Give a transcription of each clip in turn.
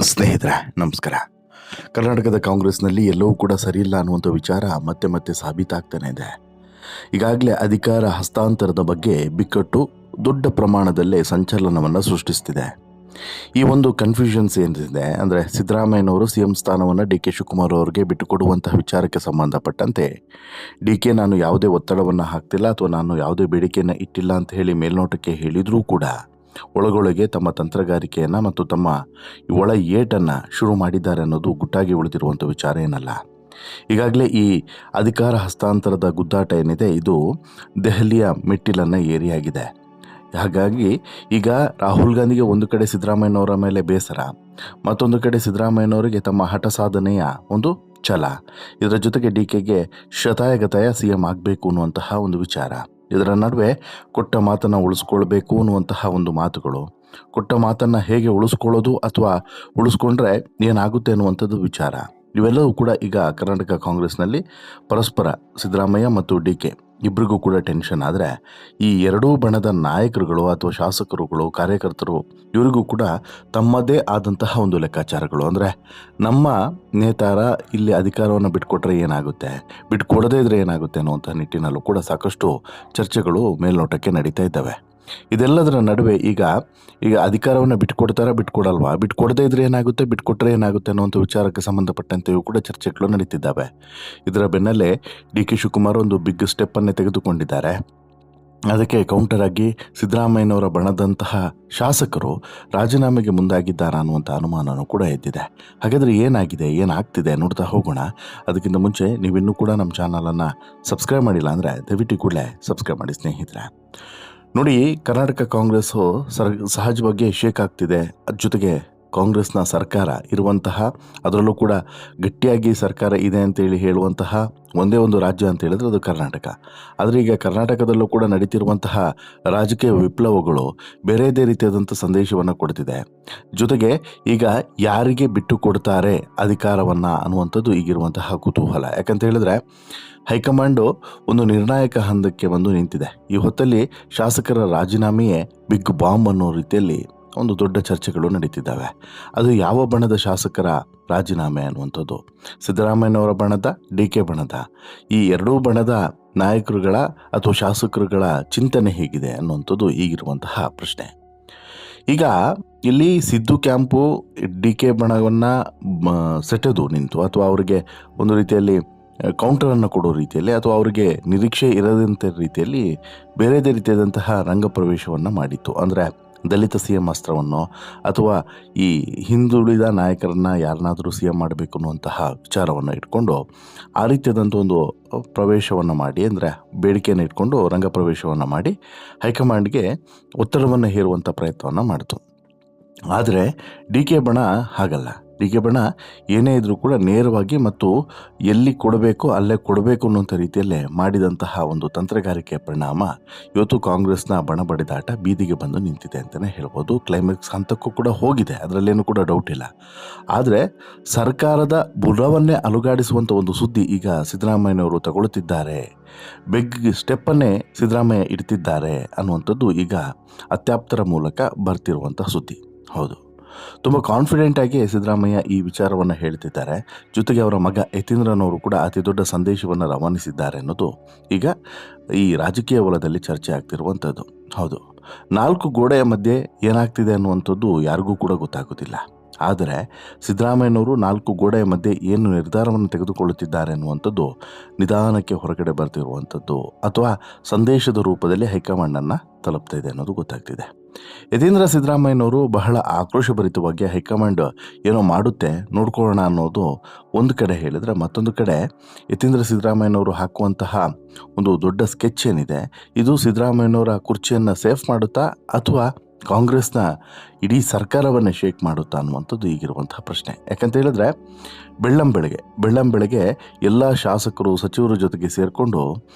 ಸ್ನೇಹಿತರೆ ನಮಸ್ಕಾರ. ಕರ್ನಾಟಕದ ಕಾಂಗ್ರೆಸ್ನಲ್ಲಿ ಎಲ್ಲವೂ ಕೂಡ ಸರಿಯಿಲ್ಲ ಅನ್ನುವಂಥ ವಿಚಾರ ಮತ್ತೆ ಮತ್ತೆ ಸಾಬೀತಾಗ್ತಾನೆ ಇದೆ. ಈಗಾಗಲೇ ಅಧಿಕಾರ ಹಸ್ತಾಂತರದ ಬಗ್ಗೆ ಬಿಕ್ಕಟ್ಟು ದೊಡ್ಡ ಪ್ರಮಾಣದಲ್ಲೇ ಸಂಚಲನವನ್ನು ಸೃಷ್ಟಿಸ್ತಿದೆ. ಈ ಒಂದು ಕನ್ಫ್ಯೂಷನ್ಸ್ ಏನಿದೆ ಅಂದರೆ ಸಿದ್ದರಾಮಯ್ಯನವರು ಸಿ ಎಂ ಸ್ಥಾನವನ್ನು ಡಿ ಕೆ ಶಿವಕುಮಾರ್ ಅವರಿಗೆ ಬಿಟ್ಟುಕೊಡುವಂತಹ ವಿಚಾರಕ್ಕೆ ಸಂಬಂಧಪಟ್ಟಂತೆ ಡಿ ಕೆ ನಾನು ಯಾವುದೇ ಒತ್ತಡವನ್ನು ಹಾಕ್ತಿಲ್ಲ ಅಥವಾ ನಾನು ಯಾವುದೇ ಬೇಡಿಕೆಯನ್ನು ಇಟ್ಟಿಲ್ಲ ಅಂತ ಹೇಳಿ ಮೇಲ್ನೋಟಕ್ಕೆ ಹೇಳಿದರೂ ಕೂಡ ಒಳಗೊಳಗೆ ತಮ್ಮ ತಂತ್ರಗಾರಿಕೆಯನ್ನು ಮತ್ತು ತಮ್ಮ ಒಳ ಏಟನ್ನು ಶುರು ಮಾಡಿದ್ದಾರೆ ಅನ್ನೋದು ಗುಟ್ಟಾಗಿ ಉಳಿದಿರುವಂಥ ವಿಚಾರ ಏನಲ್ಲ. ಈಗಾಗಲೇ ಈ ಅಧಿಕಾರ ಹಸ್ತಾಂತರದ ಗುದ್ದಾಟ ಏನಿದೆ ಇದು ದೆಹಲಿಯ ಮೆಟ್ಟಿಲನ್ನು ಏರಿಯಾಗಿದೆ. ಹಾಗಾಗಿ ಈಗ ರಾಹುಲ್ ಗಾಂಧಿಗೆ ಒಂದು ಕಡೆ ಸಿದ್ದರಾಮಯ್ಯನವರ ಮೇಲೆ ಬೇಸರ, ಮತ್ತೊಂದು ಕಡೆ ಸಿದ್ದರಾಮಯ್ಯನವರಿಗೆ ತಮ್ಮ ಹಠ ಸಾಧನೆಯ ಒಂದು ಛಲ, ಇದರ ಜೊತೆಗೆ ಡಿ ಕೆಗೆ ಶತಾಯಗತಾಯ ಸಿ ಎಂ ಆಗಬೇಕು ಅನ್ನುವಂತಹ ಒಂದು ವಿಚಾರ. ಇದರ ನಡುವೆ ಕೊಟ್ಟ ಮಾತನ್ನು ಉಳಿಸ್ಕೊಳ್ಬೇಕು ಅನ್ನುವಂತಹ ಒಂದು ಮಾತುಗಳು, ಕೊಟ್ಟ ಮಾತನ್ನು ಹೇಗೆ ಉಳಿಸ್ಕೊಳ್ಳೋದು ಅಥವಾ ಉಳಿಸ್ಕೊಂಡ್ರೆ ಏನಾಗುತ್ತೆ ಅನ್ನುವಂಥದ್ದು ವಿಚಾರ, ಇವೆಲ್ಲವೂ ಕೂಡ ಈಗ ಕರ್ನಾಟಕ ಕಾಂಗ್ರೆಸ್ನಲ್ಲಿ ಪರಸ್ಪರ ಸಿದ್ದರಾಮಯ್ಯ ಮತ್ತು ಡಿ ಕೆ ಇಬ್ಬರಿಗೂ ಕೂಡ ಟೆನ್ಷನ್. ಆದರೆ ಈ ಎರಡೂ ಬಣದ ನಾಯಕರುಗಳು ಅಥವಾ ಶಾಸಕರುಗಳು, ಕಾರ್ಯಕರ್ತರು ಇವರಿಗೂ ಕೂಡ ತಮ್ಮದೇ ಆದಂತಹ ಒಂದು ಲೆಕ್ಕಾಚಾರಗಳು. ಅಂದರೆ ನಮ್ಮ ನೇತಾರ ಇಲ್ಲಿ ಅಧಿಕಾರವನ್ನು ಬಿಟ್ಕೊಟ್ರೆ ಏನಾಗುತ್ತೆ, ಬಿಟ್ಕೊಡದೇ ಇದ್ರೆ ಏನಾಗುತ್ತೆ ಅನ್ನುವಂಥ ನಿಟ್ಟಿನಲ್ಲೂ ಕೂಡ ಸಾಕಷ್ಟು ಚರ್ಚೆಗಳು ಮೇಲ್ನೋಟಕ್ಕೆ ನಡೀತಾ ಇದ್ದಾವೆ. ಇದೆಲ್ಲದರ ನಡುವೆ ಈಗ ಅಧಿಕಾರವನ್ನು ಬಿಟ್ಕೊಡಲ್ವಾ, ಬಿಟ್ಕೊಡದೇ ಇದ್ರೆ ಏನಾಗುತ್ತೆ, ಬಿಟ್ಕೊಟ್ರೆ ಏನಾಗುತ್ತೆ ಅನ್ನುವಂಥ ವಿಚಾರಕ್ಕೆ ಸಂಬಂಧಪಟ್ಟಂತೆಯೂ ಕೂಡ ಚರ್ಚೆಗಳು ನಡೀತಿದ್ದಾವೆ. ಇದರ ಬೆನ್ನಲ್ಲೇ ಡಿ ಕೆ ಶಿವಕುಮಾರ್ ಒಂದು ಬಿಗ್ ಸ್ಟೆಪ್ಪನ್ನೇ ತೆಗೆದುಕೊಂಡಿದ್ದಾರೆ. ಅದಕ್ಕೆ ಕೌಂಟರ್ ಆಗಿ ಸಿದ್ದರಾಮಯ್ಯನವರ ಬಣದಂತಹ ಶಾಸಕರು ರಾಜೀನಾಮೆಗೆ ಮುಂದಾಗಿದ್ದಾರಾ ಅನ್ನುವಂಥ ಅನುಮಾನನೂ ಕೂಡ ಎದ್ದಿದೆ. ಹಾಗಾದರೆ ಏನಾಗಿದೆ, ಏನಾಗ್ತಿದೆ ನೋಡ್ತಾ ಹೋಗೋಣ. ಅದಕ್ಕಿಂತ ಮುಂಚೆ ನೀವಿನ್ನೂ ಕೂಡ ನಮ್ಮ ಚಾನಲನ್ನು ಸಬ್ಸ್ಕ್ರೈಬ್ ಮಾಡಿಲ್ಲ ಅಂದರೆ ದಯವಿಟ್ಟು ಕೂಡಲೇ ಸಬ್ಸ್ಕ್ರೈಬ್ ಮಾಡಿ ಸ್ನೇಹಿತರೆ. ನೋಡಿ, ಕರ್ನಾಟಕ ಕಾಂಗ್ರೆಸ್ಸು ಸಹಜವಾಗಿ ಶೇಕ್ ಆಗ್ತಿದೆ. ಅದ್ರ ಜೊತೆಗೆ ಕಾಂಗ್ರೆಸ್ನ ಸರ್ಕಾರ ಇರುವಂತಹ, ಅದರಲ್ಲೂ ಕೂಡ ಗಟ್ಟಿಯಾಗಿ ಸರ್ಕಾರ ಇದೆ ಅಂತೇಳಿ ಹೇಳುವಂತಹ ಒಂದೇ ಒಂದು ರಾಜ್ಯ ಅಂತ ಹೇಳಿದ್ರೆ ಅದು ಕರ್ನಾಟಕ. ಆದರೆ ಈಗ ಕರ್ನಾಟಕದಲ್ಲೂ ಕೂಡ ನಡೀತಿರುವಂತಹ ರಾಜಕೀಯ ವಿಪ್ಲವಗಳು ಬೇರೆದೇ ರೀತಿಯಾದಂಥ ಸಂದೇಶವನ್ನು ಕೊಡ್ತಿದೆ. ಜೊತೆಗೆ ಈಗ ಯಾರಿಗೆ ಬಿಟ್ಟು ಕೊಡ್ತಾರೆ ಅಧಿಕಾರವನ್ನು ಅನ್ನುವಂಥದ್ದು ಈಗಿರುವಂತಹ ಕುತೂಹಲ. ಯಾಕಂತ ಹೇಳಿದ್ರೆ ಹೈಕಮಾಂಡು ಒಂದು ನಿರ್ಣಾಯಕ ಹಂತಕ್ಕೆ ಬಂದು ನಿಂತಿದೆ. ಈ ಹೊತ್ತಲ್ಲಿ ಶಾಸಕರ ರಾಜೀನಾಮೆಯೇ ಬಿಗ್ ಬಾಂಬ್ ಅನ್ನೋ ರೀತಿಯಲ್ಲಿ ಒಂದು ದೊಡ್ಡ ಚರ್ಚೆಗಳು ನಡೀತಿದ್ದಾವೆ. ಅದು ಯಾವ ಬಣದ ಶಾಸಕರ ರಾಜೀನಾಮೆ ಅನ್ನುವಂಥದ್ದು, ಸಿದ್ದರಾಮಯ್ಯನವರ ಬಣದ, ಡಿ ಕೆ ಬಣದ, ಈ ಎರಡೂ ಬಣದ ನಾಯಕರುಗಳ ಅಥವಾ ಶಾಸಕರುಗಳ ಚಿಂತನೆ ಹೇಗಿದೆ ಅನ್ನುವಂಥದ್ದು ಈಗಿರುವಂತಹ ಪ್ರಶ್ನೆ. ಈಗ ಇಲ್ಲಿ ಸಿದ್ದು ಕ್ಯಾಂಪು ಡಿ ಕೆ ಬಣವನ್ನು ಸೆಟೆದು ನಿಂತು ಅಥವಾ ಅವರಿಗೆ ಒಂದು ರೀತಿಯಲ್ಲಿ ಕೌಂಟರನ್ನು ಕೊಡೋ ರೀತಿಯಲ್ಲಿ ಅಥವಾ ಅವರಿಗೆ ನಿರೀಕ್ಷೆ ಇರದಂಥ ರೀತಿಯಲ್ಲಿ ಬೇರೆದೇ ರೀತಿಯಾದಂತಹ ರಂಗಪ್ರವೇಶವನ್ನು ಮಾಡಿತ್ತು. ಅಂದರೆ ದಲಿತ ಸಿ ಎಂ ಅಸ್ತ್ರವನ್ನು ಅಥವಾ ಈ ಹಿಂದುಳಿದ ನಾಯಕರನ್ನು ಯಾರನ್ನಾದರೂ ಸಿ ಎಂ ಮಾಡಬೇಕು ಅನ್ನುವಂತಹ ವಿಚಾರವನ್ನು ಇಟ್ಕೊಂಡು ಆ ರೀತಿಯಾದಂಥ ಒಂದು ಪ್ರವೇಶವನ್ನು ಮಾಡಿ, ಅಂದರೆ ಬೇಡಿಕೆಯನ್ನು ಇಟ್ಕೊಂಡು ರಂಗಪ್ರವೇಶವನ್ನು ಮಾಡಿ ಹೈಕಮಾಂಡ್ಗೆ ಒತ್ತಡವನ್ನು ಹೇರುವಂಥ ಪ್ರಯತ್ನವನ್ನು ಮಾಡಿತು. ಆದರೆ ಡಿ ಕೆ ಬಣ ಹಾಗಲ್ಲ. ಡಿ ಕೆ ಬಣ ಏನೇ ಇದ್ರೂ ಕೂಡ ನೇರವಾಗಿ ಮತ್ತು ಎಲ್ಲಿ ಕೊಡಬೇಕು ಅಲ್ಲೇ ಕೊಡಬೇಕು ಅನ್ನುವಂಥ ರೀತಿಯಲ್ಲೇ ಮಾಡಿದಂತಹ ಒಂದು ತಂತ್ರಗಾರಿಕೆಯ ಪರಿಣಾಮ ಇವತ್ತು ಕಾಂಗ್ರೆಸ್ನ ಬಣಬಡಿದಾಟ ಬೀದಿಗೆ ಬಂದು ನಿಂತಿದೆ ಅಂತಲೇ ಹೇಳ್ಬೋದು. ಕ್ಲೈಮ್ಯಾಕ್ಸ್ ಹಂತಕ್ಕೂ ಕೂಡ ಹೋಗಿದೆ, ಅದರಲ್ಲೇನೂ ಕೂಡ ಡೌಟ್ ಇಲ್ಲ. ಆದರೆ ಸರ್ಕಾರದ ಬುಡವನ್ನೇ ಅಲುಗಾಡಿಸುವಂಥ ಒಂದು ಸುದ್ದಿ ಈಗ ಸಿದ್ದರಾಮಯ್ಯನವರು ತಗೊಳ್ಳುತ್ತಿದ್ದಾರೆ, ಬಿಗ್ ಸ್ಟೆಪ್ಪನ್ನೇ ಸಿದ್ದರಾಮಯ್ಯ ಇಡ್ತಿದ್ದಾರೆ ಅನ್ನುವಂಥದ್ದು ಈಗ ಅತ್ಯಾಪ್ತರ ಮೂಲಕ ಬರ್ತಿರುವಂಥ ಸುದ್ದಿ. ಹೌದು, ತುಂಬ ಕಾನ್ಫಿಡೆಂಟಾಗಿ ಸಿದ್ದರಾಮಯ್ಯ ಈ ವಿಚಾರವನ್ನು ಹೇಳ್ತಿದ್ದಾರೆ. ಜೊತೆಗೆ ಅವರ ಮಗ ಯತೀಂದ್ರನವರು ಕೂಡ ಅತಿ ದೊಡ್ಡ ಸಂದೇಶವನ್ನು ರವಾನಿಸಿದ್ದಾರೆ ಅನ್ನೋದು ಈಗ ಈ ರಾಜಕೀಯ ವಲಯದಲ್ಲಿ ಚರ್ಚೆ ಆಗ್ತಿರುವಂಥದ್ದು. ಹೌದು, ನಾಲ್ಕು ಗೋಡೆಯ ಮಧ್ಯೆ ಏನಾಗ್ತಿದೆ ಅನ್ನುವಂಥದ್ದು ಯಾರಿಗೂ ಕೂಡ ಗೊತ್ತಾಗೋದಿಲ್ಲ. ಆದರೆ ಸಿದ್ದರಾಮಯ್ಯನವರು ನಾಲ್ಕು ಗೋಡೆಯ ಮಧ್ಯೆ ಏನು ನಿರ್ಧಾರವನ್ನು ತೆಗೆದುಕೊಳ್ಳುತ್ತಿದ್ದಾರೆ ಅನ್ನುವಂಥದ್ದು ನಿಧಾನಕ್ಕೆ ಹೊರಗಡೆ ಬರ್ತಿರುವಂಥದ್ದು ಅಥವಾ ಸಂದೇಶದ ರೂಪದಲ್ಲಿ ಹೈಕಮಾಂಡನ್ನು ತಲುಪ್ತಾ ಇದೆ ಅನ್ನೋದು ಗೊತ್ತಾಗ್ತಿದೆ. ಯತೀಂದ್ರ ಸಿದ್ದರಾಮಯ್ಯನವರು ಬಹಳ ಆಕ್ರೋಶಭರಿತವಾಗಿ ಹೈಕಮಾಂಡ್ ಏನೋ ಮಾಡುತ್ತೆ ನೋಡ್ಕೊಳ್ಳೋಣ ಅನ್ನೋದು ಒಂದು ಕಡೆ ಹೇಳಿದರೆ, ಮತ್ತೊಂದು ಕಡೆ ಯತೀಂದ್ರ ಸಿದ್ದರಾಮಯ್ಯನವರು ಹಾಕುವಂತಹ ಒಂದು ದೊಡ್ಡ ಸ್ಕೆಚ್ ಏನಿದೆ ಇದು ಸಿದ್ದರಾಮಯ್ಯನವರ ಕುರ್ಚಿಯನ್ನು ಸೇಫ್ ಮಾಡುತ್ತಾ ಅಥವಾ ಕಾಂಗ್ರೆಸ್ನ ಇಡೀ ಸರ್ಕಾರವನ್ನೇ ಶೇಕ್ ಮಾಡುತ್ತಾ ಅನ್ನುವಂಥದ್ದು ಈಗಿರುವಂತಹ ಪ್ರಶ್ನೆ. ಯಾಕಂತ ಹೇಳಿದ್ರೆ ಬೆಳ್ಳಂಬೆಳಗ್ಗೆ ಎಲ್ಲ ಶಾಸಕರು ಸಚಿವರ ಜೊತೆಗೆ ಸೇರಿಕೊಂಡು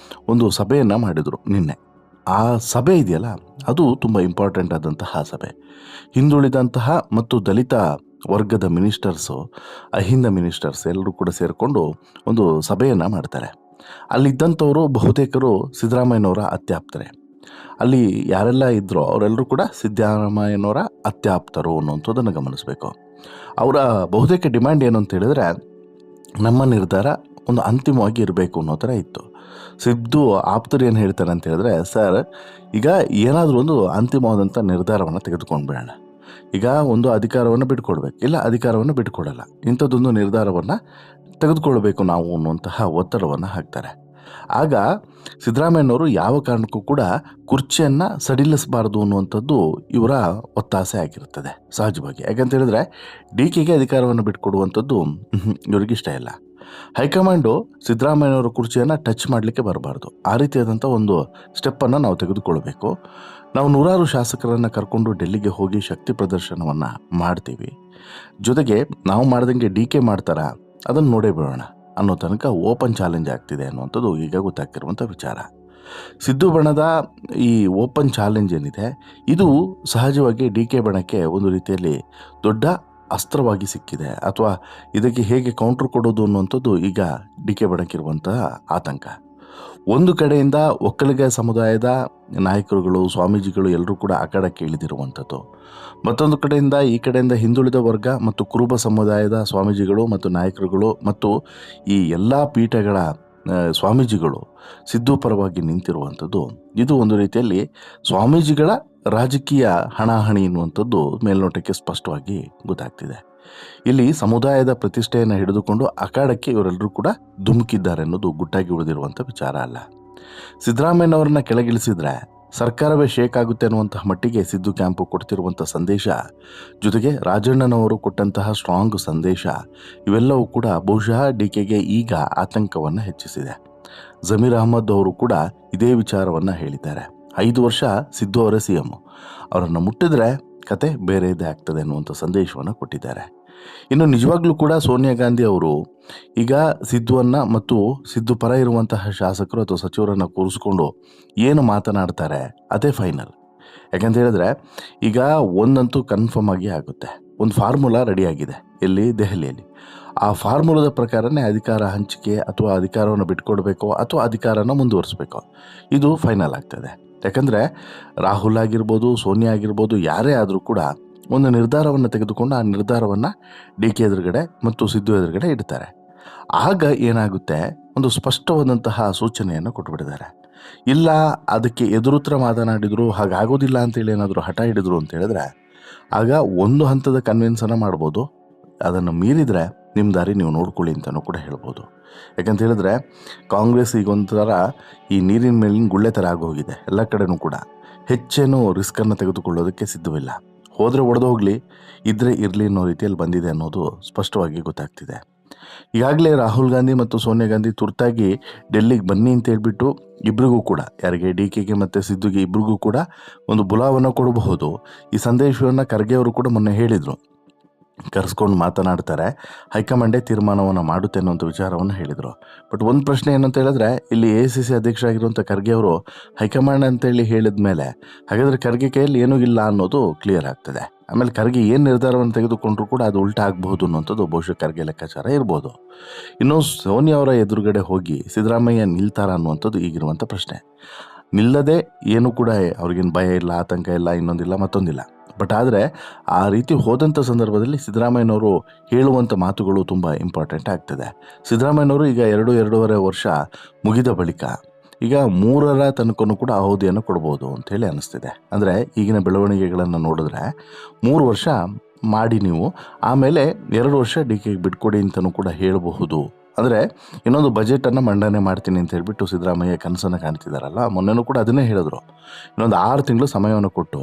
ಒಂದು ಸಭೆಯನ್ನು ಮಾಡಿದರು ನಿನ್ನೆ. ಆ ಸಭೆ ಇದೆಯಲ್ಲ ಅದು ತುಂಬ ಇಂಪಾರ್ಟೆಂಟ್ ಆದಂತಹ ಸಭೆ. ಹಿಂದುಳಿದಂತಹ ಮತ್ತು ದಲಿತ ವರ್ಗದ ಮಿನಿಸ್ಟರ್ಸು, ಅಹಿಂದ ಮಿನಿಸ್ಟರ್ಸ್ ಎಲ್ಲರೂ ಕೂಡ ಸೇರಿಕೊಂಡು ಒಂದು ಸಭೆಯನ್ನು ಮಾಡ್ತಾರೆ. ಅಲ್ಲಿದ್ದಂಥವರು ಬಹುತೇಕರು ಸಿದ್ದರಾಮಯ್ಯನವರ ಅತ್ಯಾಪ್ತರೆ. ಅಲ್ಲಿ ಯಾರೆಲ್ಲ ಇದ್ರೋ ಅವರೆಲ್ಲರೂ ಕೂಡ ಸಿದ್ದರಾಮಯ್ಯನವರ ಅತ್ಯಾಪ್ತರು ಅನ್ನುವಂಥದ್ದನ್ನು ಗಮನಿಸಬೇಕು. ಅವರ ಬಹುತೇಕ ಡಿಮ್ಯಾಂಡ್ ಏನು ಅಂತ ಹೇಳಿದ್ರೆ, ನಮ್ಮ ನಿರ್ಧಾರ ಒಂದು ಅಂತಿಮವಾಗಿ ಇರಬೇಕು ಅನ್ನೋ ಥರ ಇತ್ತು. ಸಿದ್ದು ಆಪ್ತರು ಏನು ಹೇಳ್ತಾರೆ ಅಂತ ಹೇಳಿದ್ರೆ, ಸರ್ ಈಗ ಏನಾದರೂ ಒಂದು ಅಂತಿಮವಾದಂಥ ನಿರ್ಧಾರವನ್ನು ತೆಗೆದುಕೊಂಡು ಬಿಡೋಣ. ಈಗ ಒಂದು ಅಧಿಕಾರವನ್ನು ಬಿಟ್ಕೊಡ್ಬೇಕು, ಇಲ್ಲ ಅಧಿಕಾರವನ್ನು ಬಿಟ್ಕೊಡಲ್ಲ, ಇಂಥದ್ದೊಂದು ನಿರ್ಧಾರವನ್ನು ತೆಗೆದುಕೊಳ್ಬೇಕು ನಾವು ಅನ್ನುವಂತಹ ಒತ್ತಡವನ್ನು ಹಾಕ್ತಾರೆ. ಆಗ ಸಿದ್ದರಾಮಯ್ಯನವರು ಯಾವ ಕಾರಣಕ್ಕೂ ಕೂಡ ಕುರ್ಚಿಯನ್ನು ಸಡಿಲಿಸಬಾರ್ದು ಅನ್ನುವಂಥದ್ದು ಇವರ ಒತ್ತಾಸೆ ಆಗಿರುತ್ತದೆ ಸಹಜವಾಗಿ. ಯಾಕಂತ ಹೇಳಿದ್ರೆ DKಗೆ ಅಧಿಕಾರವನ್ನು ಬಿಟ್ಕೊಡುವಂಥದ್ದು ಇವರಿಗಿಷ್ಟ ಇಲ್ಲ. ಹೈಕಮಾಂಡು ಸಿದ್ದರಾಮಯ್ಯನವರ ಕುರ್ಚಿಯನ್ನು ಟಚ್ ಮಾಡಲಿಕ್ಕೆ ಬರಬಾರ್ದು. ಆ ರೀತಿಯಾದಂಥ ಒಂದು ಸ್ಟೆಪ್ಪನ್ನು ನಾವು ತೆಗೆದುಕೊಳ್ಬೇಕು. ನಾವು ನೂರಾರು ಶಾಸಕರನ್ನು ಕರ್ಕೊಂಡು ಡೆಲ್ಲಿಗೆ ಹೋಗಿ ಶಕ್ತಿ ಪ್ರದರ್ಶನವನ್ನು ಮಾಡ್ತೀವಿ. ಜೊತೆಗೆ ನಾವು ಮಾಡ್ದಂಗೆ DK ಮಾಡ್ತಾರಾ ಅದನ್ನು ನೋಡೇ ಬಿಡೋಣ ಅನ್ನೋ ತನಕ ಓಪನ್ ಚಾಲೆಂಜ್ ಆಗ್ತಿದೆ ಅನ್ನುವಂಥದ್ದು ಈಗ ಗೊತ್ತಾಗ್ತಿರುವಂಥ ವಿಚಾರ. ಸಿದ್ದು ಬಣದ ಈ ಓಪನ್ ಚಾಲೆಂಜ್ ಏನಿದೆ, ಇದು ಸಹಜವಾಗಿ DK ಬಣಕ್ಕೆ ಒಂದು ರೀತಿಯಲ್ಲಿ ದೊಡ್ಡ ಅಸ್ತ್ರವಾಗಿ ಸಿಕ್ಕಿದೆ. ಅಥವಾ ಇದಕ್ಕೆ ಹೇಗೆ ಕೌಂಟ್ರ್ ಕೊಡೋದು ಅನ್ನುವಂಥದ್ದು ಈಗ DK ಬಣಕ್ಕಿರುವಂತಹ ಆತಂಕ. ಒಂದು ಕಡೆಯಿಂದ ಒಕ್ಕಲಿಗ ಸಮುದಾಯದ ನಾಯಕರುಗಳು, ಸ್ವಾಮೀಜಿಗಳು ಎಲ್ಲರೂ ಕೂಡ ಅಖಾಡಕ್ಕೆ ಇಳಿದಿರುವಂಥದ್ದು. ಮತ್ತೊಂದು ಕಡೆಯಿಂದ ಈ ಕಡೆಯಿಂದ ಹಿಂದುಳಿದ ವರ್ಗ ಮತ್ತು ಕುರುಬ ಸಮುದಾಯದ ಸ್ವಾಮೀಜಿಗಳು ಮತ್ತು ನಾಯಕರುಗಳು ಮತ್ತು ಈ ಎಲ್ಲ ಪೀಠಗಳ ಸ್ವಾಮೀಜಿಗಳು ಸಿದ್ದು ಪರವಾಗಿ ನಿಂತಿರುವಂಥದ್ದು. ಇದು ಒಂದು ರೀತಿಯಲ್ಲಿ ಸ್ವಾಮೀಜಿಗಳ ರಾಜಕೀಯ ಹಣಾಹಣಿ ಎನ್ನುವಂಥದ್ದು ಮೇಲ್ನೋಟಕ್ಕೆ ಸ್ಪಷ್ಟವಾಗಿ ಗೊತ್ತಾಗ್ತಿದೆ. ಇಲ್ಲಿ ಸಮುದಾಯದ ಪ್ರತಿಷ್ಠೆಯನ್ನು ಹಿಡಿದುಕೊಂಡು ಅಖಾಡಕ್ಕೆ ಇವರೆಲ್ಲರೂ ಕೂಡ ಧುಮುಕಿದ್ದಾರೆ ಅನ್ನೋದು ಗುಟ್ಟಾಗಿ ಉಳಿದಿರುವಂಥ ವಿಚಾರ ಅಲ್ಲ. ಸಿದ್ದರಾಮಯ್ಯನವರನ್ನ ಕೆಳಗಿಳಿಸಿದ್ರೆ ಸರ್ಕಾರವೇ ಶೇಕ್ ಆಗುತ್ತೆ ಅನ್ನುವಂತಹ ಮಟ್ಟಿಗೆ ಸಿದ್ದು ಕ್ಯಾಂಪು ಕೊಡ್ತಿರುವಂಥ ಸಂದೇಶ, ಜೊತೆಗೆ ರಾಜಣ್ಣನವರು ಕೊಟ್ಟಂತಹ ಸ್ಟ್ರಾಂಗ್ ಸಂದೇಶ, ಇವೆಲ್ಲವೂ ಕೂಡ ಬಹುಶಃ DKಗೆ ಈಗ ಆತಂಕವನ್ನು ಹೆಚ್ಚಿಸಿದೆ. ಜಮೀರ್ ಅಹ್ಮದ್ ಅವರು ಕೂಡ ಇದೇ ವಿಚಾರವನ್ನು ಹೇಳಿದ್ದಾರೆ. 5 ವರ್ಷ ಸಿದ್ದು ಅವರೇ CM, ಅವರನ್ನು ಮುಟ್ಟಿದ್ರೆ ಕತೆ ಬೇರೆದೇ ಆಗ್ತದೆ ಅನ್ನುವಂಥ ಸಂದೇಶವನ್ನು ಕೊಟ್ಟಿದ್ದಾರೆ. ಇನ್ನು ನಿಜವಾಗ್ಲೂ ಕೂಡ ಸೋನಿಯಾ ಗಾಂಧಿ ಅವರು ಈಗ ಸಿದ್ದುವನ್ನು ಮತ್ತು ಸಿದ್ದು ಪರ ಇರುವಂತಹ ಶಾಸಕರು ಅಥವಾ ಸಚಿವರನ್ನು ಕೂರಿಸ್ಕೊಂಡು ಏನು ಮಾತನಾಡ್ತಾರೆ ಅದೇ ಫೈನಲ್. ಯಾಕಂತ ಹೇಳಿದ್ರೆ ಈಗ ಒಂದಂತೂ ಕನ್ಫರ್ಮ್ ಆಗಿ ಆಗುತ್ತೆ, ಒಂದು ಫಾರ್ಮುಲಾ ರೆಡಿಯಾಗಿದೆ ಇಲ್ಲಿ ದೆಹಲಿಯಲ್ಲಿ. ಆ ಫಾರ್ಮುಲಾದ ಪ್ರಕಾರನೇ ಅಧಿಕಾರ ಹಂಚಿಕೆ ಅಥವಾ ಅಧಿಕಾರವನ್ನು ಬಿಟ್ಕೊಡ್ಬೇಕೋ ಅಥವಾ ಅಧಿಕಾರನ ಮುಂದುವರಿಸ್ಬೇಕೋ ಇದು ಫೈನಲ್ ಆಗ್ತದೆ. ಯಾಕಂದರೆ ರಾಹುಲ್ ಆಗಿರ್ಬೋದು, ಸೋನಿಯಾ ಆಗಿರ್ಬೋದು, ಯಾರೇ ಆದರೂ ಕೂಡ ಒಂದು ನಿರ್ಧಾರವನ್ನು ತೆಗೆದುಕೊಂಡು ಆ ನಿರ್ಧಾರವನ್ನು DK ಎದುರುಗಡೆ ಮತ್ತು ಸಿದ್ದು ಎದುರುಗಡೆ ಇಡ್ತಾರೆ. ಆಗ ಏನಾಗುತ್ತೆ, ಒಂದು ಸ್ಪಷ್ಟವಾದಂತಹ ಸೂಚನೆಯನ್ನು ಕೊಟ್ಬಿಟ್ಟಿದ್ದಾರೆ. ಇಲ್ಲ ಅದಕ್ಕೆ ಎದುರುತ್ತರ ಮಾತನಾಡಿದರು, ಹಾಗಾಗೋದಿಲ್ಲ ಅಂತೇಳಿ ಏನಾದರೂ ಹಠ ಹಿಡಿದ್ರು ಅಂತ ಹೇಳಿದ್ರೆ ಆಗ ಒಂದು ಹಂತದ ಕನ್ವಿನ್ಸನ್ನು ಮಾಡ್ಬೋದು. ಅದನ್ನು ಮೀರಿದರೆ ನಿಮ್ಮ ದಾರಿ ನೀವು ನೋಡ್ಕೊಳ್ಳಿ ಅಂತಲೂ ಕೂಡ ಹೇಳ್ಬೋದು. ಯಾಕಂತ ಹೇಳಿದ್ರೆ ಕಾಂಗ್ರೆಸ್ ಈಗ ಒಂಥರ ಈ ನೀರಿನ ಮೇಲಿನ ಗುಳ್ಳೆ ಥರ ಆಗೋಗಿದೆ. ಎಲ್ಲ ಕಡೆನೂ ಕೂಡ ಹೆಚ್ಚೇನು ರಿಸ್ಕನ್ನು ತೆಗೆದುಕೊಳ್ಳೋದಕ್ಕೆ ಸಿದ್ಧವಿಲ್ಲ. ಹೋದರೆ ಒಡೆದು ಹೋಗಲಿ, ಇದ್ದರೆ ಇರಲಿ ಅನ್ನೋ ರೀತಿಯಲ್ಲಿ ಬಂದಿದೆ ಅನ್ನೋದು ಸ್ಪಷ್ಟವಾಗಿ ಗೊತ್ತಾಗ್ತಿದೆ. ಈಗಾಗಲೇ ರಾಹುಲ್ ಗಾಂಧಿ ಮತ್ತು ಸೋನಿಯಾ ಗಾಂಧಿ ತುರ್ತಾಗಿ ಡೆಲ್ಲಿಗೆ ಬನ್ನಿ ಅಂತ ಹೇಳ್ಬಿಟ್ಟು ಇಬ್ರಿಗೂ ಕೂಡ, ಯಾರಿಗೆ DKಗೆ ಮತ್ತು ಸಿದ್ದುಗೆ ಇಬ್ರಿಗೂ ಕೂಡ ಒಂದು ಬುಲಾವನ್ನು ಕೊಡಬಹುದು. ಈ ಸಂದೇಶವನ್ನು ಖರ್ಗೆ ಅವರು ಕೂಡ ಮೊನ್ನೆ ಹೇಳಿದರು, ಕರೆಸ್ಕೊಂಡು ಮಾತನಾಡ್ತಾರೆ, ಹೈಕಮಾಂಡೇ ತೀರ್ಮಾನವನ್ನು ಮಾಡುತ್ತೆ ಅನ್ನೋಂಥ ವಿಚಾರವನ್ನು ಹೇಳಿದರು. ಬಟ್ ಒಂದು ಪ್ರಶ್ನೆ ಏನಂತ ಹೇಳಿದ್ರೆ, ಇಲ್ಲಿ AICC ಅಧ್ಯಕ್ಷರಾಗಿರುವಂಥ ಖರ್ಗೆ ಅವರು ಹೈಕಮಾಂಡ್ ಅಂತೇಳಿ ಹೇಳಿದ ಮೇಲೆ ಹಾಗಾದರೆ ಖರ್ಗೆ ಕೈಯಲ್ಲಿ ಏನೂ ಇಲ್ಲ ಅನ್ನೋದು ಕ್ಲಿಯರ್ ಆಗ್ತದೆ. ಆಮೇಲೆ ಖರ್ಗೆ ಏನು ನಿರ್ಧಾರವನ್ನು ತೆಗೆದುಕೊಂಡ್ರೂ ಕೂಡ ಅದು ಉಲ್ಟಾ ಆಗಬಹುದು ಅನ್ನೋಂಥದ್ದು ಬಹುಶಃ ಖರ್ಗೆ ಲೆಕ್ಕಾಚಾರ ಇರ್ಬೋದು. ಇನ್ನು ಸೋನಿಯಾ ಅವರ ಎದುರುಗಡೆ ಹೋಗಿ ಸಿದ್ದರಾಮಯ್ಯ ನಿಲ್ತಾರ ಅನ್ನುವಂಥದ್ದು ಈಗಿರುವಂಥ ಪ್ರಶ್ನೆ. ನಿಲ್ಲದೆ ಏನೂ ಕೂಡ ಅವ್ರಿಗೇನು ಭಯ ಇಲ್ಲ, ಆತಂಕ ಇಲ್ಲ, ಇನ್ನೊಂದಿಲ್ಲ ಮತ್ತೊಂದಿಲ್ಲ. ಬಟ್ ಆದರೆ ಆ ರೀತಿ ಹೋದಂಥ ಸಂದರ್ಭದಲ್ಲಿ ಸಿದ್ದರಾಮಯ್ಯನವರು ಹೇಳುವಂಥ ಮಾತುಗಳು ತುಂಬ ಇಂಪಾರ್ಟೆಂಟ್ ಆಗ್ತದೆ. ಸಿದ್ದರಾಮಯ್ಯನವರು ಈಗ 2.5 ವರ್ಷ ಮುಗಿದ ಬಳಿಕ ಈಗ 3ರ ತನಕನೂ ಕೂಡ ಅವಧಿಯನ್ನು ಕೊಡ್ಬೋದು ಅಂಥೇಳಿ ಅನ್ನಿಸ್ತಿದೆ. ಅಂದರೆ ಈಗಿನ ಬೆಳವಣಿಗೆಗಳನ್ನು ನೋಡಿದ್ರೆ 3 ವರ್ಷ ಮಾಡಿ ನೀವು ಆಮೇಲೆ 2 ವರ್ಷ DKಗೆ ಬಿಟ್ಕೊಡಿ ಅಂತಲೂ ಕೂಡ ಹೇಳಬಹುದು. ಅಂದರೆ ಇನ್ನೊಂದು ಬಜೆಟನ್ನು ಮಂಡನೆ ಮಾಡ್ತೀನಿ ಅಂತ ಹೇಳ್ಬಿಟ್ಟು ಸಿದ್ದರಾಮಯ್ಯ ಕನಸನ್ನು ಕಾಣ್ತಿದ್ದಾರಲ್ಲ, ಮೊನ್ನೆನೂ ಕೂಡ ಅದನ್ನೇ ಹೇಳಿದ್ರು. ಇನ್ನೊಂದು 6 ತಿಂಗಳು ಸಮಯವನ್ನು ಕೊಟ್ಟು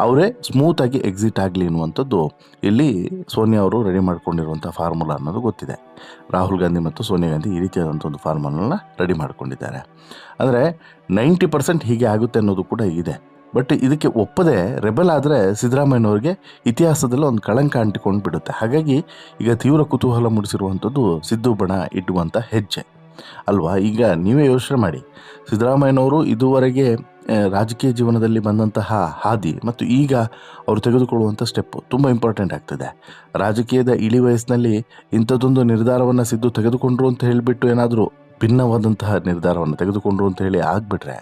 ಅವರೇ ಸ್ಮೂತಾಗಿ ಎಕ್ಸಿಟ್ ಆಗಲಿ ಅನ್ನುವಂಥದ್ದು ಇಲ್ಲಿ ಸೋನಿಯಾ ಅವರು ರೆಡಿ ಮಾಡ್ಕೊಂಡಿರುವಂಥ ಫಾರ್ಮುಲಾ ಅನ್ನೋದು ಗೊತ್ತಿದೆ. ರಾಹುಲ್ ಗಾಂಧಿ ಮತ್ತು ಸೋನಿಯಾ ಗಾಂಧಿ ಈ ರೀತಿಯಾದಂಥ ಒಂದು ಫಾರ್ಮುಲಾನ ರೆಡಿ ಮಾಡ್ಕೊಂಡಿದ್ದಾರೆ. ಅಂದರೆ 90% ಹೀಗೆ ಆಗುತ್ತೆ ಅನ್ನೋದು ಕೂಡ ಇದೆ. ಬಟ್ ಇದಕ್ಕೆ ಒಪ್ಪದೆ ರೆಬೆಲ್ ಆದರೆ ಸಿದ್ದರಾಮಯ್ಯನವ್ರಿಗೆ ಇತಿಹಾಸದಲ್ಲಿ ಒಂದು ಕಳಂಕ ಅಂಟಿಕೊಂಡು ಬಿಡುತ್ತೆ. ಹಾಗಾಗಿ ಈಗ ತೀವ್ರ ಕುತೂಹಲ ಮೂಡಿಸಿರುವಂಥದ್ದು ಸಿದ್ದು ಬಣ ಇಡುವಂಥ ಹೆಜ್ಜೆ ಅಲ್ವಾ. ಈಗ ನೀವೇ ಯೋಚನೆ ಮಾಡಿ, ಸಿದ್ದರಾಮಯ್ಯನವರು ಇದುವರೆಗೆ ರಾಜಕೀಯ ಜೀವನದಲ್ಲಿ ಬಂದಂತಹ ಹಾದಿ ಮತ್ತು ಈಗ ಅವರು ತೆಗೆದುಕೊಳ್ಳುವಂಥ ಸ್ಟೆಪ್ಪು ತುಂಬ ಇಂಪಾರ್ಟೆಂಟ್ ಆಗ್ತದೆ. ರಾಜಕೀಯದ ಇಳಿ ವಯಸ್ಸಿನಲ್ಲಿ ಇಂಥದ್ದೊಂದು ನಿರ್ಧಾರವನ್ನು ಸಿದ್ದು ತೆಗೆದುಕೊಂಡ್ರು ಅಂತ ಹೇಳಿಬಿಟ್ಟು ಏನಾದರೂ ಭಿನ್ನವಾದಂತಹ ನಿರ್ಧಾರವನ್ನು ತೆಗೆದುಕೊಂಡ್ರು ಅಂತ ಹೇಳಿ ಆಗಿಬಿಟ್ರೆ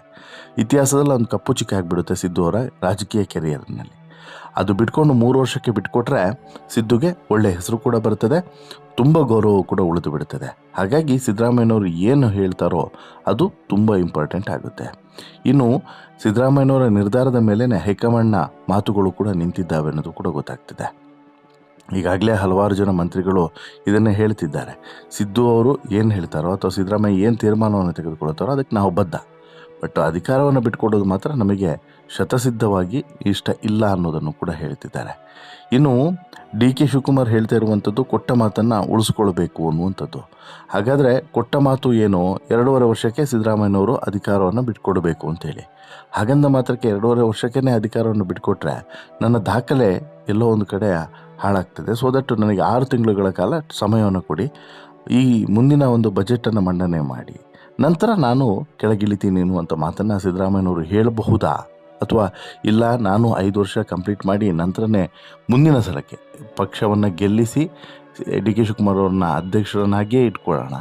ಇತಿಹಾಸದಲ್ಲಿ ಒಂದು ಕಪ್ಪು ಚಿಕ್ಕ ಆಗಿಬಿಡುತ್ತೆ ಸಿದ್ದು ಅವರ ರಾಜಕೀಯ ಕೆರಿಯರ್ನಲ್ಲಿ. ಅದು ಬಿಟ್ಕೊಂಡು 3 ವರ್ಷಕ್ಕೆ ಬಿಟ್ಕೊಟ್ರೆ ಸಿದ್ದುಗೆ ಒಳ್ಳೆ ಹೆಸರು ಕೂಡ ಬರ್ತದೆ, ತುಂಬ ಗೌರವ ಕೂಡ ಉಳಿದು ಬಿಡ್ತದೆ. ಹಾಗಾಗಿ ಸಿದ್ದರಾಮಯ್ಯನವರು ಏನು ಹೇಳ್ತಾರೋ ಅದು ತುಂಬ ಇಂಪಾರ್ಟೆಂಟ್ ಆಗುತ್ತೆ. ಇನ್ನು ಸಿದ್ದರಾಮಯ್ಯನವರ ನಿರ್ಧಾರದ ಮೇಲೇ ಹೈಕಮಾಂಡ್ನ ಮಾತುಗಳು ಕೂಡ ನಿಂತಿದ್ದಾವೆ ಅನ್ನೋದು ಕೂಡ ಗೊತ್ತಾಗ್ತಿದೆ. ಈಗಾಗಲೇ ಹಲವಾರು ಜನ ಮಂತ್ರಿಗಳು ಇದನ್ನೇ ಹೇಳ್ತಿದ್ದಾರೆ. ಸಿದ್ದು ಅವರು ಏನು ಹೇಳ್ತಾರೋ ಅಥವಾ ಸಿದ್ದರಾಮಯ್ಯ ಏನು ತೀರ್ಮಾನವನ್ನು ತೆಗೆದುಕೊಳ್ತಾರೋ ಅದಕ್ಕೆ ನಾವು ಬದ್ಧ, ಬಟ್ ಅಧಿಕಾರವನ್ನು ಬಿಟ್ಕೊಡೋದು ಮಾತ್ರ ನಮಗೆ ಶತಸಿದ್ಧವಾಗಿ ಇಷ್ಟ ಇಲ್ಲ ಅನ್ನೋದನ್ನು ಕೂಡ ಹೇಳ್ತಿದ್ದಾರೆ. ಇನ್ನು ಡಿ ಕೆ ಶಿವಕುಮಾರ್ ಹೇಳ್ತಾ ಇರುವಂಥದ್ದು ಕೊಟ್ಟ ಮಾತನ್ನು ಉಳಿಸ್ಕೊಳ್ಬೇಕು ಅನ್ನುವಂಥದ್ದು. ಹಾಗಾದರೆ ಕೊಟ್ಟ ಮಾತು ಏನು? 2.5 ವರ್ಷಕ್ಕೆ ಸಿದ್ದರಾಮಯ್ಯನವರು ಅಧಿಕಾರವನ್ನು ಬಿಟ್ಕೊಡ್ಬೇಕು ಅಂತೇಳಿ. ಹಾಗಂದ ಮಾತ್ರಕ್ಕೆ 2.5 ವರ್ಷಕ್ಕೇ ಅಧಿಕಾರವನ್ನು ಬಿಟ್ಕೊಟ್ರೆ ನನ್ನ ದಾಖಲೆ ಎಲ್ಲೋ ಒಂದು ಕಡೆ ಹಾಳಾಗ್ತದೆ. ಸೊ ದಟ್ ನನಗೆ 6 ತಿಂಗಳುಗಳ ಕಾಲ ಸಮಯವನ್ನು ಕೊಡಿ, ಈ ಮುಂದಿನ ಒಂದು ಬಜೆಟನ್ನು ಮಂಡನೆ ಮಾಡಿ ನಂತರ ನಾನು ಕೆಳಗಿಳಿತೀನಿ ಎನ್ನುವಂಥ ಮಾತನ್ನು ಸಿದ್ದರಾಮಯ್ಯನವರು ಹೇಳಬಹುದಾ? ಅಥವಾ ಇಲ್ಲ ನಾನು 5 ವರ್ಷ ಕಂಪ್ಲೀಟ್ ಮಾಡಿ ನಂತರನೇ ಮುಂದಿನ ಸಲಕ್ಕೆ ಪಕ್ಷವನ್ನು ಗೆಲ್ಲಿಸಿ ಡಿ ಕೆ ಶಿವಕುಮಾರ್ ಅವ್ರನ್ನ ಅಧ್ಯಕ್ಷರನ್ನಾಗಿಯೇ ಇಟ್ಕೊಳ್ಳೋಣ,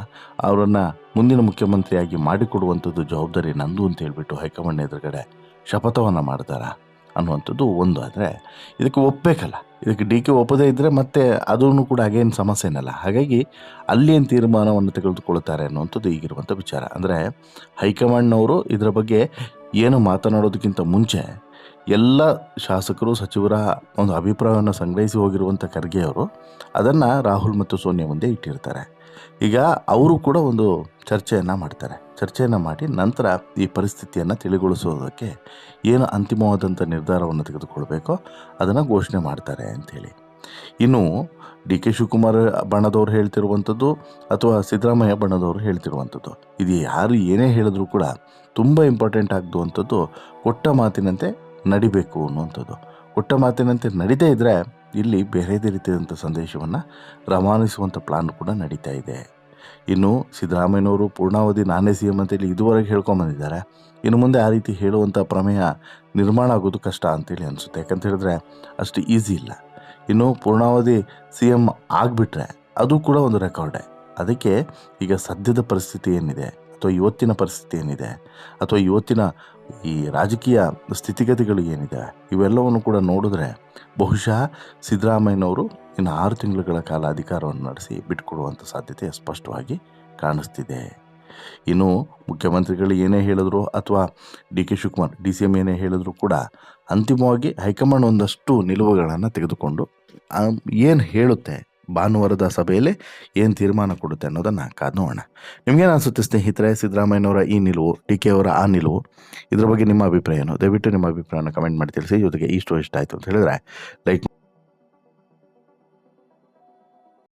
ಅವರನ್ನು ಮುಂದಿನ ಮುಖ್ಯಮಂತ್ರಿಯಾಗಿ ಮಾಡಿಕೊಡುವಂಥದ್ದು ಜವಾಬ್ದಾರಿ ನಂದು ಅಂತ ಹೇಳ್ಬಿಟ್ಟು ಹೈಕಮಾಂಡ್ ಎದುರುಗಡೆ ಶಪಥವನ್ನು ಮಾಡ್ತಾರಾ ಅನ್ನುವಂಥದ್ದು ಒಂದು. ಆದರೆ ಇದಕ್ಕೆ ಒಪ್ಪಬೇಕಲ್ಲ, ಇದಕ್ಕೆ ಡಿ ಕೆ ಒಪ್ಪದೇ ಇದ್ದರೆ ಮತ್ತೆ ಅದೂ ಕೂಡ ಹಾಗೇನು ಸಮಸ್ಯೆನಲ್ಲ. ಹಾಗಾಗಿ ಅಲ್ಲಿ ಏನು ತೀರ್ಮಾನವನ್ನು ತೆಗೆದುಕೊಳ್ತಾರೆ ಅನ್ನುವಂಥದ್ದು ಈಗಿರುವಂಥ ವಿಚಾರ. ಅಂದರೆ ಹೈಕಮಾಂಡ್ನವರು ಇದರ ಬಗ್ಗೆ ಏನು ಮಾತನಾಡೋದಕ್ಕಿಂತ ಮುಂಚೆ ಎಲ್ಲ ಶಾಸಕರು ಸಚಿವರ ಒಂದು ಅಭಿಪ್ರಾಯವನ್ನು ಸಂಗ್ರಹಿಸಿ ಹೋಗಿರುವಂಥ ಖರ್ಗೆ ಅವರು ಅದನ್ನು ರಾಹುಲ್ ಮತ್ತು ಸೋನಿಯಾ ಮುಂದೆ ಇಟ್ಟಿರ್ತಾರೆ. ಈಗ ಅವರು ಕೂಡ ಒಂದು ಚರ್ಚೆಯನ್ನು ಮಾಡ್ತಾರೆ. ಚರ್ಚೆಯನ್ನು ಮಾಡಿ ನಂತರ ಈ ಪರಿಸ್ಥಿತಿಯನ್ನು ತಿಳಿಗೊಳಿಸೋದಕ್ಕೆ ಏನು ಅಂತಿಮವಾದಂಥ ನಿರ್ಧಾರವನ್ನು ತೆಗೆದುಕೊಳ್ಬೇಕೋ ಅದನ್ನು ಘೋಷಣೆ ಮಾಡ್ತಾರೆ ಅಂಥೇಳಿ. ಇನ್ನು ಡಿ ಕೆ ಶಿವಕುಮಾರ್ ಬಣದವ್ರು ಹೇಳ್ತಿರುವಂಥದ್ದು ಅಥವಾ ಸಿದ್ದರಾಮಯ್ಯ ಬಣದವರು ಹೇಳ್ತಿರುವಂಥದ್ದು, ಇದು ಯಾರು ಏನೇ ಹೇಳಿದ್ರು ಕೂಡ ತುಂಬ ಇಂಪಾರ್ಟೆಂಟ್ ಆಗುವಂಥದ್ದು ಕೊಟ್ಟ ಮಾತಿನಂತೆ ನಡಿಬೇಕು ಅನ್ನುವಂಥದ್ದು. ಕೊಟ್ಟ ಮಾತಿನಂತೆ ನಡೀದೇ ಇದ್ದರೆ ಇಲ್ಲಿ ಬೇರೆದೇ ರೀತಿಯಾದಂಥ ಸಂದೇಶವನ್ನು ರವಾನಿಸುವಂಥ ಪ್ಲಾನ್ ಕೂಡ ನಡೀತಾ ಇದೆ. ಇನ್ನು ಸಿದ್ದರಾಮಯ್ಯನವರು ಪೂರ್ಣಾವಧಿ ನಾನೇ ಸಿ ಎಂ ಅಂತೇಳಿ ಇದುವರೆಗೆ ಹೇಳ್ಕೊಂಬಂದಿದ್ದಾರೆ. ಇನ್ನು ಮುಂದೆ ಆ ರೀತಿ ಹೇಳುವಂಥ ಪ್ರಮೇಯ ನಿರ್ಮಾಣ ಆಗೋದು ಕಷ್ಟ ಅಂತೇಳಿ ಅನಿಸುತ್ತೆ. ಯಾಕಂತ ಹೇಳಿದ್ರೆ ಅಷ್ಟು ಈಸಿ ಇಲ್ಲ. ಇನ್ನು ಪೂರ್ಣಾವಧಿ ಸಿ ಎಂ ಆಗಿಬಿಟ್ರೆ ಅದು ಕೂಡ ಒಂದು ರೆಕಾರ್ಡೇ. ಅದಕ್ಕೆ ಈಗ ಸದ್ಯದ ಪರಿಸ್ಥಿತಿ ಏನಿದೆ ಅಥವಾ ಇವತ್ತಿನ ಪರಿಸ್ಥಿತಿ ಏನಿದೆ ಅಥವಾ ಇವತ್ತಿನ ಈ ರಾಜಕೀಯ ಸ್ಥಿತಿಗತಿಗಳು ಏನಿದೆ ಇವೆಲ್ಲವನ್ನು ಕೂಡ ನೋಡಿದ್ರೆ ಬಹುಶಃ ಸಿದ್ದರಾಮಯ್ಯನವರು ಇನ್ನು 6 ತಿಂಗಳುಗಳ ಕಾಲ ಅಧಿಕಾರವನ್ನು ನಡೆಸಿ ಬಿಟ್ಕೊಡುವಂಥ ಸಾಧ್ಯತೆ ಸ್ಪಷ್ಟವಾಗಿ ಕಾಣಿಸ್ತಿದೆ. ಇನ್ನು ಮುಖ್ಯಮಂತ್ರಿಗಳು ಏನೇ ಹೇಳಿದ್ರು ಅಥವಾ D K Shivakumar D C M ಏನೇ ಹೇಳಿದ್ರು ಕೂಡ ಅಂತಿಮವಾಗಿ ಹೈಕಮಾಂಡ್ ಒಂದಷ್ಟು ನಿಲುವುಗಳನ್ನು ತೆಗೆದುಕೊಂಡು ಏನು ಹೇಳುತ್ತೆ ಭಾನುವಾರದ ಸಭೆಯಲ್ಲಿ ಏನು ತೀರ್ಮಾನ ಕೊಡುತ್ತೆ ಅನ್ನೋದನ್ನು ಕಾದು ನೋಡೋಣ. ನಿಮಗೇನು ಅನಿಸುತ್ತೆ ಸ್ನೇಹಿತರೆ, ಸಿದ್ದರಾಮಯ್ಯನವರ ಈ ನಿಲುವು, ಡಿ ಕೆ ಅವರ ಆ ನಿಲುವು, ಇದ್ರ ಬಗ್ಗೆ ನಿಮ್ಮ ಅಭಿಪ್ರಾಯ ಏನು? ದಯವಿಟ್ಟು ನಿಮ್ಮ ಅಭಿಪ್ರಾಯನ ಕಮೆಂಟ್ ಮಾಡಿ ತಿಳಿಸಿ. ಜೊತೆಗೆ ಇಷ್ಟ ಆಯಿತು ಅಂತ ಹೇಳಿದ್ರೆ ಲೈಕ್